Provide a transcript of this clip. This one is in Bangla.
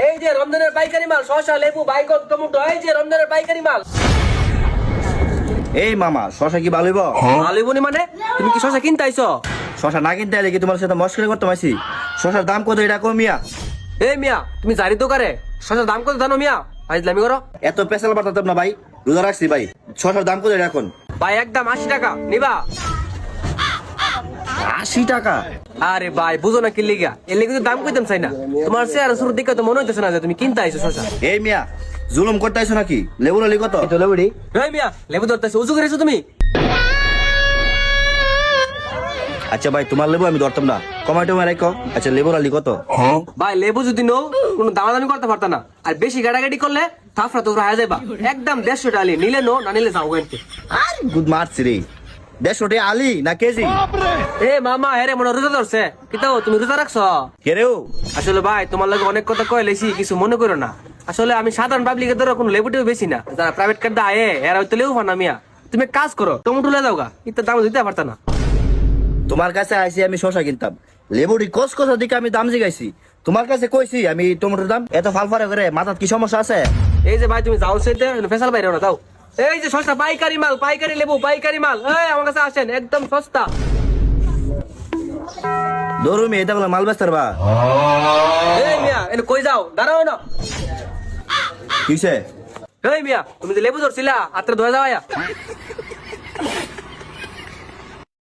এই যে রমজানের পাইকারি মাল, শসা, লেবু, বাইগন, টমেটো, এই যে রমজানের পাইকারি মাল। এই মামা শশা কি ভালো হইব? ভালো হইবনি মানে? তুমি কি শসা কিনতে আইছো? শশা না কিনতে আইলে কি তোমার সাথে মস্করা করতে পারছি? শশার দাম কত এটা কমিয়া? এই মিয়া, তুমি জানি তো কারে শসার দাম কত জানো মিয়া? ফাইজলামি করো। এত পেশাল বাড়তাম না ভাই, রোজা রাখছি ভাই। শশার দাম কত এটা এখন? ভাই একদম 80 টাকা নিবা? 80 টাকা? আরে ভাই বুঝো না কি লিগা, এর লিগে তো দাম কইতাম চাই না। তোমার চেহারা শুরু দিকে তো মনে হইতেছে না যে তুমি কিনতে আইছো শসা। এই মিয়া জুলুম করতে আইছো নাকি? লেবু ললি কত? তো লেবুড়ি, এই মিয়া লেবু ধরতেছো, উজু করেছো তুমি? আচ্ছা ভাই তোমার লেবু আমি ধরতাম না, কমাইটো রাখো। আচ্ছা লেবু ললি কত? ভাই লেবু যদি নো কোনো দামাদামি করতে পারতা না, আর বেশি গাড়াগাড়ি করলে থাফরা তো হায়া যাইবা। একদম 150 টাকা নিলে নো, না নিলে যাও গেন্তে। আর গুড মারছি রে। 150 টাকা আলি না কেজি? এ মামা হেরে মনে রোজা ধরছে কিন্তু তুমি রোজা রাখছো? কেরেও আসলে ভাই তোমার লগে অনেক কথা কয়ে লেছি, কিছু মনে করো না। আসলে আমি সাধারণ পাবলিকের ধরো কোনো লেবুটিও বেশি না, যারা প্রাইভেট কার্ড আয়ে এরা হয়তো লেবু ফানা মিয়া। তুমি এক কাজ করো, টমেটো লে যাও গা, ইত্যাদি দাম দিতে পারতা না। তোমার কাছে আইছি আমি শশা কিনতাম, লেবুটি কস কষা দিকে আমি দাম জিগাইছি। তোমার কাছে কইছি আমি টমেটোর দাম এত ফালফারে করে, মাথার কি সমস্যা আছে? এই যে ভাই তুমি যাও সেতে ফেসাল বাইরে না দাও। এই যে সস্তা পাইকারি মাল, পাইকারি লেবু, পাইকারি মাল, এই আমার কাছে আসেন, একদম সস্তা। দৌড়মি এটা বলে মাল বেস্তার বা? এই মিয়া এনে কই যাও, দাঁড়াও না। কিসে? এই মিয়া তুমি যে লেবু ধরছিলা হাতটা ধরে যাওয়া।